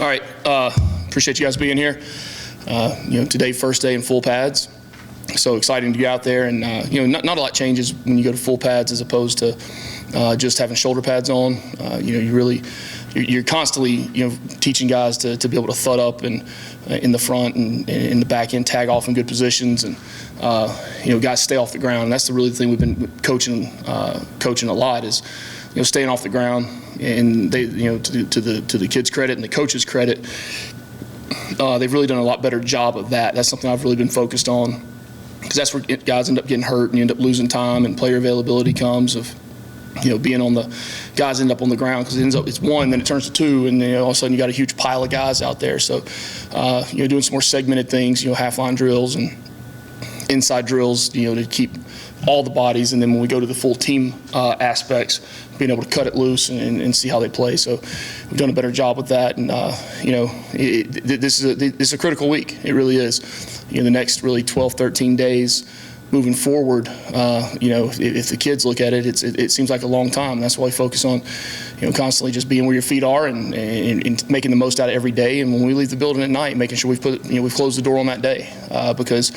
All right, appreciate you guys being here. Today, first day in full pads. So exciting to get out there, and not a lot changes when you go to full pads as opposed to just having shoulder pads on. You're constantly teaching guys to be able to thud up and in the front and in the back end, tag off in good positions, and guys stay off the ground. And that's the really thing we've been coaching a lot is staying off the ground. And they to the kids' credit and the coaches' credit, they've really done a lot better job of that. That's something I've really been focused on, because that's where guys end up getting hurt and you end up losing time, and player availability comes of being on the guys end up on the ground, because it ends up it's one, then it turns to two, and all of a sudden you got a huge pile of guys out there. So doing some more segmented things, half line drills and inside drills, to keep all the bodies, and then when we go to the full team aspects, being able to cut it loose and see how they play. So we've done a better job with that, and this is a critical week. It really is. The next really 12, 13 days moving forward, if the kids look at it, it seems like a long time. That's why we focus on, constantly just being where your feet are and making the most out of every day. And when we leave the building at night, making sure we've closed the door on that day, because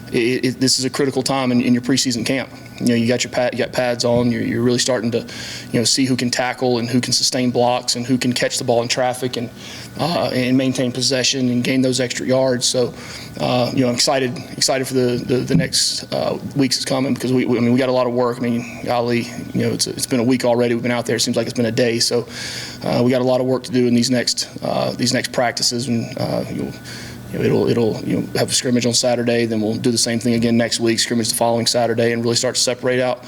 this is a critical time in your preseason camp. You got pads on. You're really starting to, see who can tackle and who can sustain blocks and who can catch the ball in traffic and maintain possession and gain those extra yards. So, I'm excited for the next weeks that's coming, because we got a lot of work. Golly, it's been a week already. We've been out there. It seems like it's been a day. So, we got a lot of work to do in these next practices, and it'll have a scrimmage on Saturday, then we'll do the same thing again next week, scrimmage the following Saturday, and really start to separate out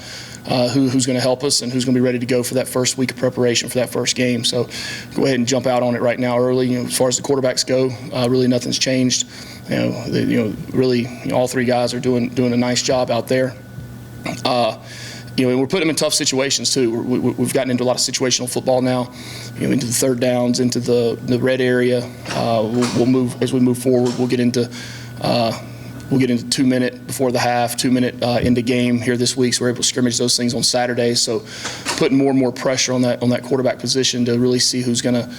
who's going to help us and who's going to be ready to go for that first week of preparation for that first game. So go ahead and jump out on it right now early. As far as the quarterbacks go, really nothing's changed. Really all three guys are doing a nice job out there. And we're putting them in tough situations too. We've gotten into a lot of situational football now, into the third downs, into the red area. We'll move as we move forward. We'll get into 2 minute before the half, 2 minute into game here this week. So we're able to scrimmage those things on Saturday. So putting more and more pressure on that quarterback position to really see who's going to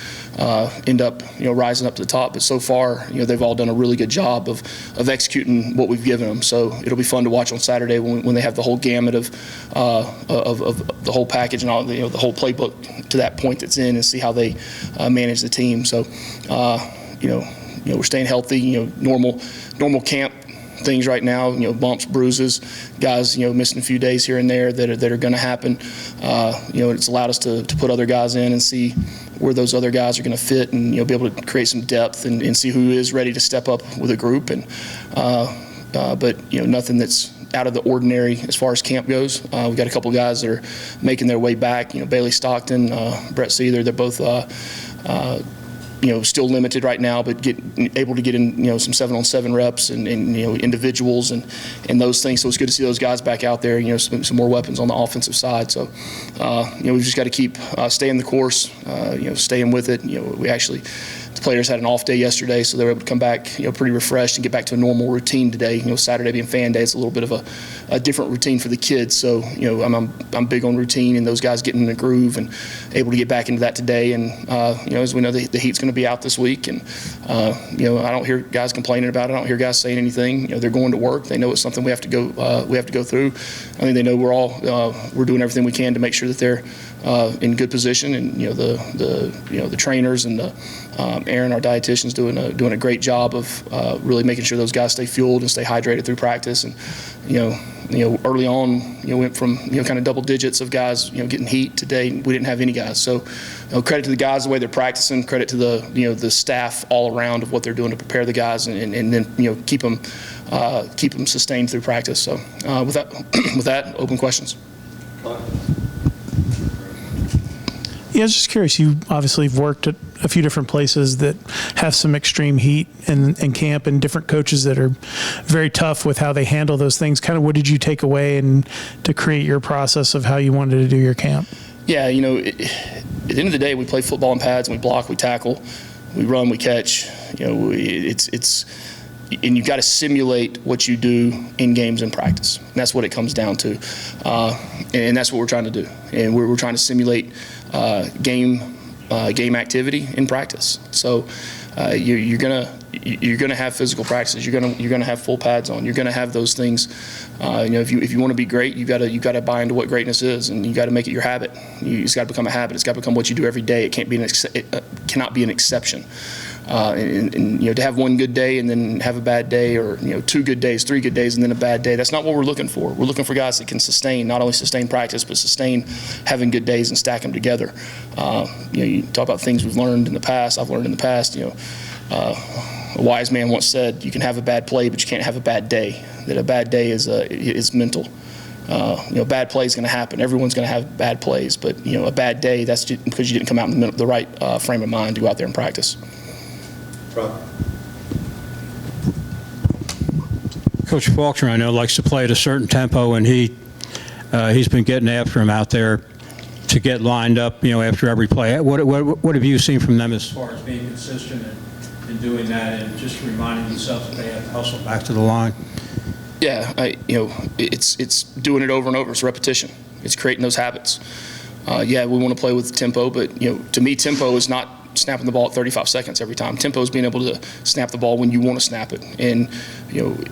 end up rising up to the top. But so far, they've all done a really good job of executing what we've given them. So it'll be fun to watch on Saturday when they have the whole gamut of the whole package and all the whole playbook to that point that's in, and see how they manage the team. So we're staying healthy. Normal camp things right now, bumps, bruises, guys, missing a few days here and there that are going to happen. It's allowed us to put other guys in and see where those other guys are going to fit, and be able to create some depth and see who is ready to step up with a group. And but nothing that's out of the ordinary as far as camp goes. We've got a couple guys that are making their way back. Bailey Stockton, Brett Key, they're both still limited right now, but able to get in, some 7-on-7 reps and individuals and those things. So it's good to see those guys back out there, some more weapons on the offensive side. So, we've just got to keep staying the course, staying with it. The players had an off day yesterday, so they were able to come back, pretty refreshed and get back to a normal routine today. Saturday being fan day, it's a little bit of a different routine for the kids. So, I'm big on routine and those guys getting in the groove and able to get back into that today. And, as we know, the heat's going to be out this week, and I don't hear guys complaining about it. I don't hear guys saying anything. They're going to work. They know it's something we have to go through. I think they know we're doing everything we can to make sure that they're in good position, and the trainers and Aaron, our dietitian's doing a great job of really making sure those guys stay fueled and stay hydrated through practice. And early on, went from kind of double digits of guys getting heat. Today we didn't have any guys. So credit to the guys the way they're practicing. Credit to the staff all around of what they're doing to prepare the guys and then keep them sustained through practice. So with that, open questions. Yeah, I was just curious. You obviously have worked at a few different places that have some extreme heat in camp, and different coaches that are very tough with how they handle those things. Kind of what did you take away and to create your process of how you wanted to do your camp? Yeah, at the end of the day, we play football in pads, and we block, we tackle, we run, we catch. It's and you've got to simulate what you do in games and practice. And that's what it comes down to, and that's what we're trying to do. And we're trying to simulate game game activity in practice. So you're gonna have physical practices. You're gonna have full pads on. You're gonna have those things. If you want to be great, you gotta buy into what greatness is, and you got to make it your habit. It's got to become a habit. It's got to become what you do every day. It cannot be an exception. To have one good day and then have a bad day, or 2 good days, 3 good days, and then a bad day. That's not what we're looking for. We're looking for guys that can not only sustain practice, but sustain having good days and stack them together. You talk about things we've learned in the past. I've learned in the past. A wise man once said, "You can have a bad play, but you can't have a bad day." That a bad day is mental. Bad play is going to happen. Everyone's going to have bad plays, but a bad day, that's just because you didn't come out in the right frame of mind to go out there and practice. Coach Faulkner, I know, likes to play at a certain tempo, and he's been getting after him out there to get lined up, after every play. What have you seen from them as far as being consistent in doing that, and just reminding themselves that they have to hustle back to the line? Yeah, it's doing it over and over. It's repetition. It's creating those habits. We want to play with tempo, but to me, tempo is not snapping the ball at 35 seconds every time. Tempo is being able to snap the ball when you want to snap it. And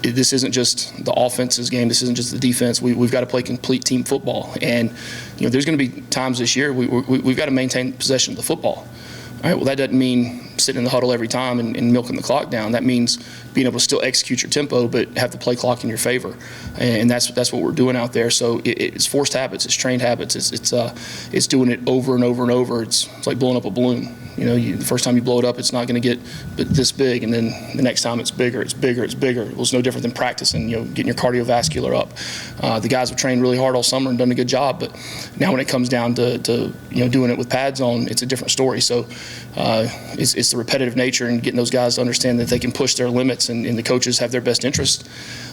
this isn't just the offense's game. This isn't just the defense. We've got to play complete team football. And there's going to be times this year we've got to maintain possession of the football. All right, well, that doesn't mean sitting in the huddle every time and milking the clock down. That means being able to still execute your tempo, but have the play clock in your favor. And that's what we're doing out there. So it's forced habits, it's trained habits, it's doing it over and over and over. It's like blowing up a balloon. The first time you blow it up, it's not going to get this big, and then the next time it's bigger, it's bigger, it's bigger. Well, it's no different than practicing, getting your cardiovascular up. The guys have trained really hard all summer and done a good job, but now when it comes down to doing it with pads on, it's a different story. So it's the repetitive nature and getting those guys to understand that they can push their limits, and the coaches have their best interest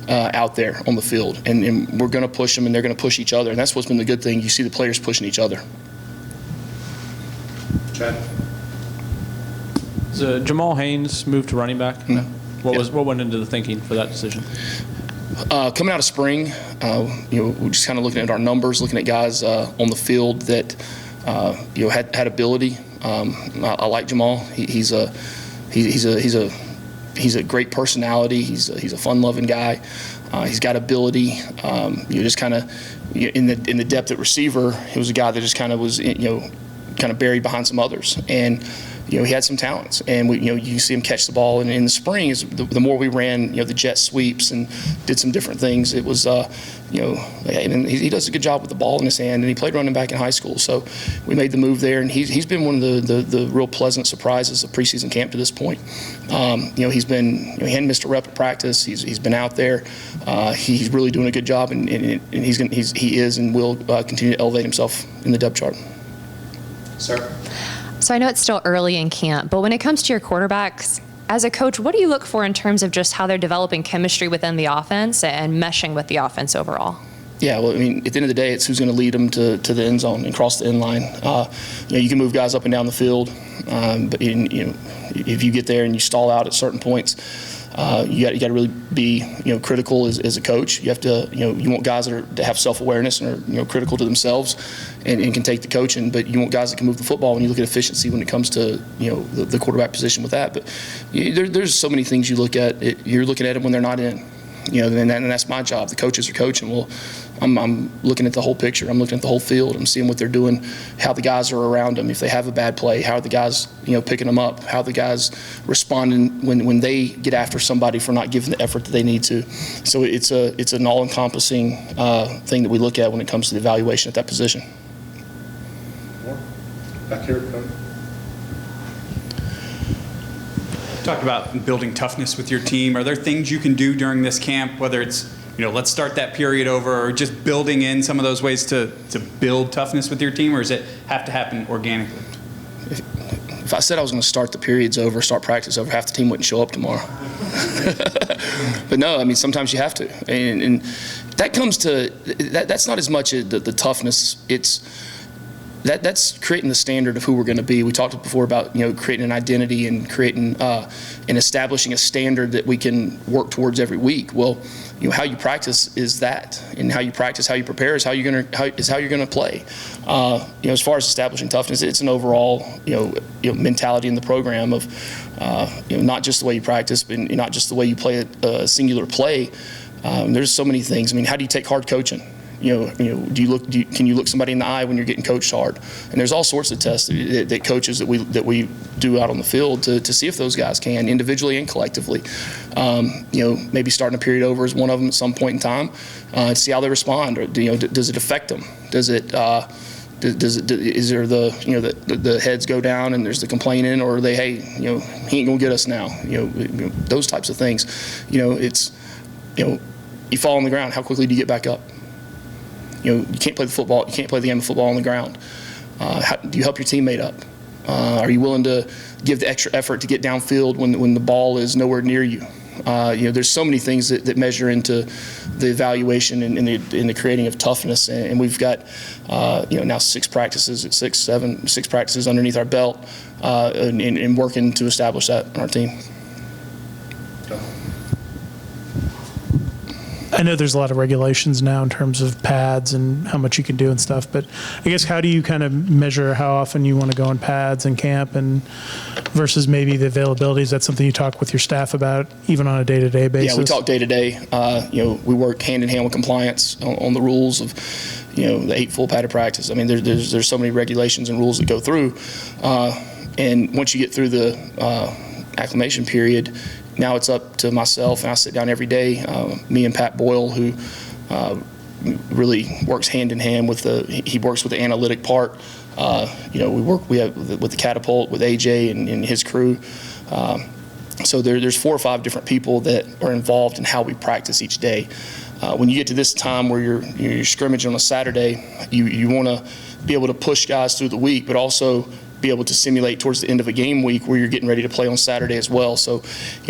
out there on the field. And we're going to push them, and they're going to push each other. And that's what's been the good thing. You see the players pushing each other. Chad? Jamal Haynes moved to running back. Mm-hmm. What went into the thinking for that decision? Coming out of spring, we're just kind of looking at our numbers, looking at guys on the field that had ability. I like Jamal. He's a great personality. He's a fun-loving guy. He's got ability. Just kind of in the depth at receiver, he was a guy that just kind of was kind of buried behind some others. And he had some talents, and you see him catch the ball. And in the spring, the more we ran, the jet sweeps and did some different things, it was, and he does a good job with the ball in his hand, and he played running back in high school. So we made the move there, and he's been one of the real pleasant surprises of preseason camp to this point. He hadn't missed a rep at practice. He's been out there. He's really doing a good job, and he is and will continue to elevate himself in the depth chart. Sir? So I know it's still early in camp, but when it comes to your quarterbacks, as a coach, what do you look for in terms of just how they're developing chemistry within the offense and meshing with the offense overall? Yeah, well, at the end of the day, it's who's going to lead them to the end zone and cross the end line. You can move guys up and down the field, but if you get there and you stall out at certain points, you got to really be critical as a coach. You have to you want guys that have self-awareness and are critical to themselves and can take the coaching. But you want guys that can move the football when you look at efficiency when it comes to the quarterback position with that. But there's so many things you look at. You're looking at them when they're not in. And that's my job. The coaches are coaching. Well, I'm looking at the whole picture. I'm looking at the whole field. I'm seeing what they're doing, how the guys are around them. If they have a bad play, how are the guys, picking them up? How are the guys responding when they get after somebody for not giving the effort that they need to? So it's an all-encompassing thing that we look at when it comes to the evaluation at that position. More? Back here, Coach. Talked about building toughness with your team. Are there things you can do during this camp, whether it's, let's start that period over, or just building in some of those ways to build toughness with your team, or does it have to happen organically? If I said I was going to start the periods over, start practice over, half the team wouldn't show up tomorrow. But no, sometimes you have to. And that comes to, that's not as much the toughness. It's that's creating the standard of who we're going to be. We talked before about creating an identity and creating and establishing a standard that we can work towards every week. Well, how you practice is that, and how you practice, how you prepare is how you're going to play. As far as establishing toughness, it's an overall mentality in the program of not just the way you practice, but not just the way you play a singular play. There's so many things. I mean, how do you take hard coaching? Can you look somebody in the eye when you're getting coached hard? And there's all sorts of tests that coaches that we do out on the field to see if those guys can, individually and collectively. Maybe starting a period over is one of them at some point in time, to see how they respond. Or does it affect them? Is there the heads go down and there's the complaining, or are they, hey, he ain't gonna get us now? Those types of things. It's you fall on the ground. How quickly do you get back up? You can't play the football. You can't play the game of football on the ground. How do you help your teammate up? Are you willing to give the extra effort to get downfield when the ball is nowhere near you? There's so many things that measure into the evaluation and in the creating of toughness. And we've got now 6 practices underneath our belt, and working to establish that in our team. I know there's a lot of regulations now in terms of pads and how much you can do and stuff, but I guess how do you kind of measure how often you want to go in pads in camp and versus maybe the availability? Is that something you talk with your staff about even on a day-to-day basis? Yeah, we talk day-to-day. We work hand-in-hand with compliance on the rules of the 8 full padded practice. I mean, there's so many regulations and rules that go through, and once you get through the acclimation period, now it's up to myself, and I sit down every day. Me and Pat Boyle, who really works hand in hand he works with the analytic part. We have with the catapult with AJ and his crew. So there's 4 or 5 different people that are involved in how we practice each day. When you get to this time where you're scrimmaging on a Saturday, you want to be able to push guys through the week, but also be able to simulate towards the end of a game week where you're getting ready to play on Saturday as well. So,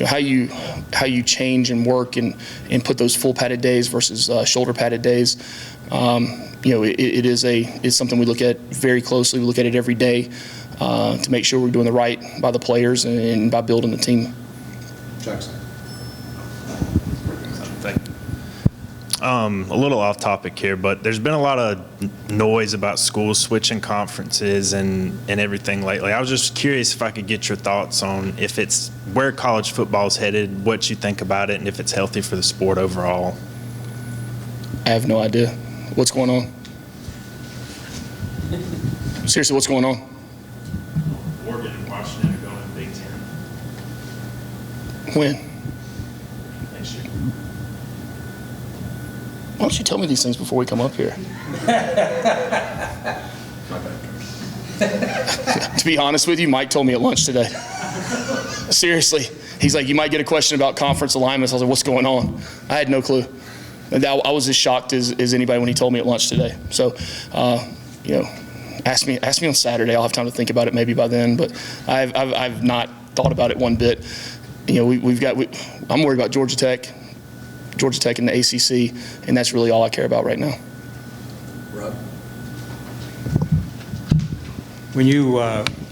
how you change and work and put those full padded days versus shoulder padded days, it is something we look at very closely. We look at it every day to make sure we're doing the right by the players and by building the team. Jackson. A little off topic here, but there's been a lot of noise about schools switching conferences and everything lately. I was just curious if I could get your thoughts on if it's where college football is headed, what you think about it, and if it's healthy for the sport overall. I have no idea. What's going on? Seriously, what's going on? Oregon and Washington are going to the Big Ten. When? Next year. Why don't you tell me these things before we come up here? To be honest with you, Mike told me at lunch today. Seriously. He's like, you might get a question about conference alignments. I was like, what's going on? I had no clue. And I was as shocked as anybody when he told me at lunch today. So, ask me on Saturday. I'll have time to think about it maybe by then. But I've not thought about it one bit. I'm worried about Georgia Tech in the ACC, and that's really all I care about right now. Rob? When you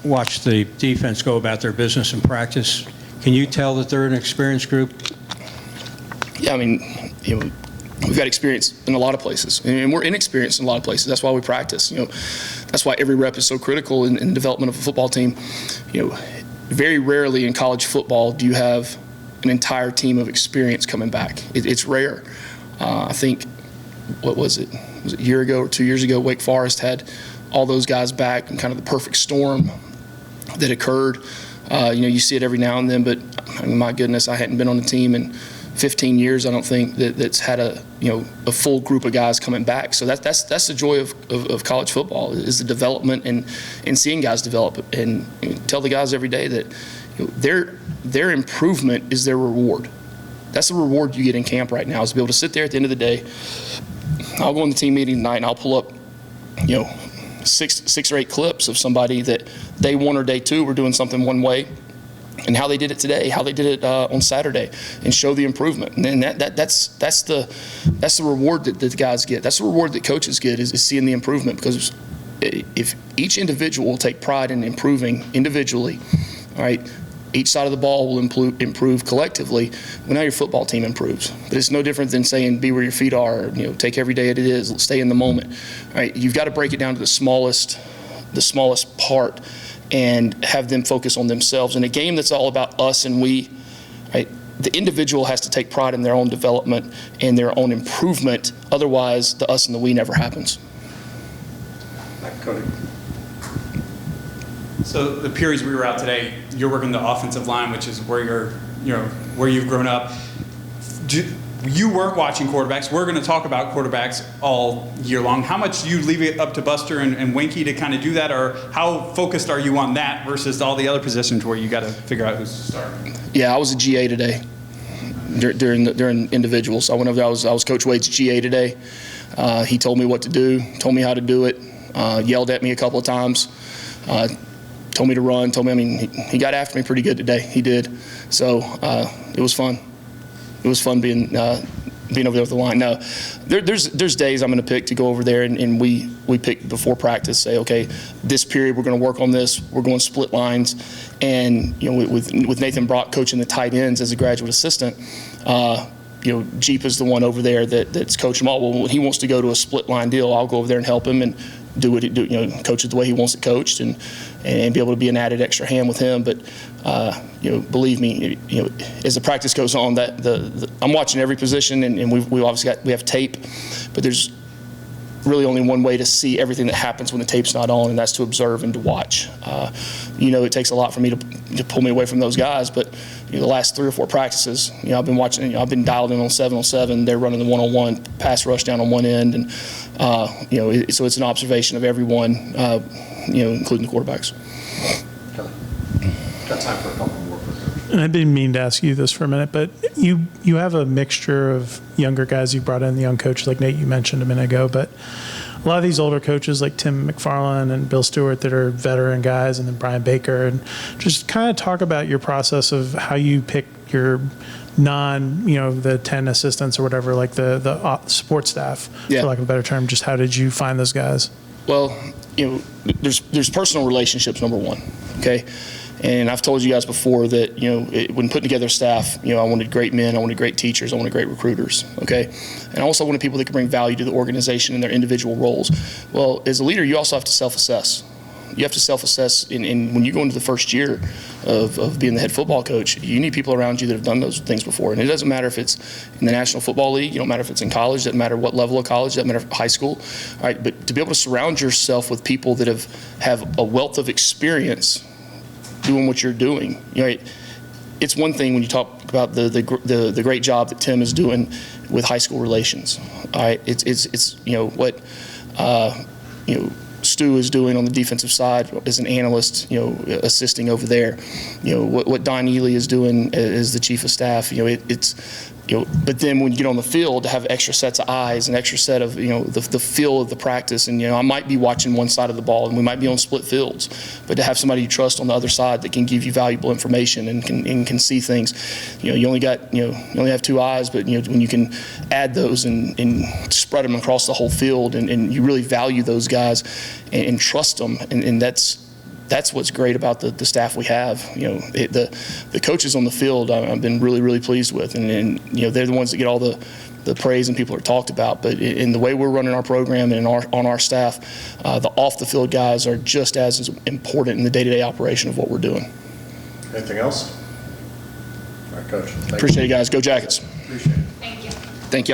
watch the defense go about their business in practice, can you tell that they're an experienced group? Yeah, I mean, we've got experience in a lot of places, and we're inexperienced in a lot of places. That's why we practice. That's why every rep is so critical in the development of a football team. Very rarely in college football do you have an entire team of experience coming back. It's rare. I think, what was it? Was it a year ago or 2 years ago? Wake Forest had all those guys back and kind of the perfect storm that occurred. You see it every now and then, but I mean, my goodness, I hadn't been on the team in 15 years. I don't think that's had a full group of guys coming back. So that's the joy of college football is the development and seeing guys develop. And tell the guys every day that their improvement is their reward. That's the reward you get in camp right now, is to be able to sit there at the end of the day. I'll go in the team meeting tonight and I'll pull up, 6 or 8 clips of somebody that day 1 or day 2 were doing something one way, and how they did it today, how they did it on Saturday, and show the improvement. And that's the reward that the guys get. That's the reward that coaches get is seeing the improvement, because if each individual will take pride in improving individually, all right, each side of the ball will improve collectively. Well, now your football team improves. But it's no different than saying be where your feet are. Take every day as it is. Stay in the moment. All right, you've got to break it down to the smallest part and have them focus on themselves. In a game that's all about us and we, right, the individual has to take pride in their own development and their own improvement. Otherwise, the us and the we never happens. Cody. So the periods we were out today, you're working the offensive line, which is where where you've grown up. You weren't watching quarterbacks. We're going to talk about quarterbacks all year long. How much do you leave it up to Buster and Winky to kind of do that, or how focused are you on that versus all the other positions where you got to figure out who's starting? Yeah, I was a GA today during individuals. I went over there. I was Coach Wade's GA today. He told me what to do, told me how to do it, yelled at me a couple of times. Told me to run, he got after me pretty good today. He did. So it was fun. It was fun being over there with the line. No, there's days I'm going to pick to go over there and we pick before practice, say, okay, this period we're going to work on this. We're going split lines. And, with Nathan Brock coaching the tight ends as a graduate assistant, Jeep is the one over there that's coaching them all. Well, when he wants to go to a split line deal, I'll go over there and help him and coach it the way he wants it coached and be able to be an added extra hand with him. But believe me, as the practice goes on, I'm watching every position, and we obviously we have tape, but there's really only one way to see everything that happens when the tape's not on, and that's to observe and to watch. It takes a lot for me to pull me away from those guys, but the last 3 or 4 practices, I've been watching. I've been dialed in on 7-on-7. They're running the 1-on-1 pass rush down on one end, and so it's an observation of everyone, including the quarterbacks. Kelly, got time for a couple more. And I didn't mean to ask you this for a minute, but you have a mixture of younger guys you brought in, the young coaches like Nate you mentioned a minute ago, but a lot of these older coaches like Tim McFarland and Bill Stewart that are veteran guys, and then Brian Baker, and just kind of talk about your process of how you pick your the 10 assistants or whatever, like the support staff, for lack of a better term. Just how did you find those guys? Well, there's personal relationships, number one, okay? And I've told you guys before that, when putting together staff, I wanted great men, I wanted great teachers, I wanted great recruiters, okay? And I also wanted people that could bring value to the organization in their individual roles. Well, as a leader, you also have to self-assess. You have to self-assess, and when you go into the first year of being the head football coach, you need people around you that have done those things before. And it doesn't matter if it's in the National Football League, it don't matter if it's in college, it doesn't matter what level of college, it doesn't matter if high school. All right, but to be able to surround yourself with people that have a wealth of experience doing what you're doing, it's one thing when you talk about the great job that Tim is doing with high school relations. All right, it's what Stu is doing on the defensive side as an analyst, assisting over there. What Don Ely is doing as the chief of staff. But then when you get on the field, to have extra sets of eyes and extra set of the feel of the practice, and I might be watching one side of the ball, and we might be on split fields, but to have somebody you trust on the other side that can give you valuable information and can see things. You only have 2 eyes, but when you can add those and spread them across the whole field, and you really value those guys and trust them, and that's what's great about the staff we have. The coaches on the field I've been really, really pleased with, and they're the ones that get all the praise and people are talked about. But in the way we're running our program and on our staff, the off the field guys are just as important in the day-to-day operation of what we're doing. Anything else? All right, Coach. Appreciate it, guys. Go Jackets. Appreciate it.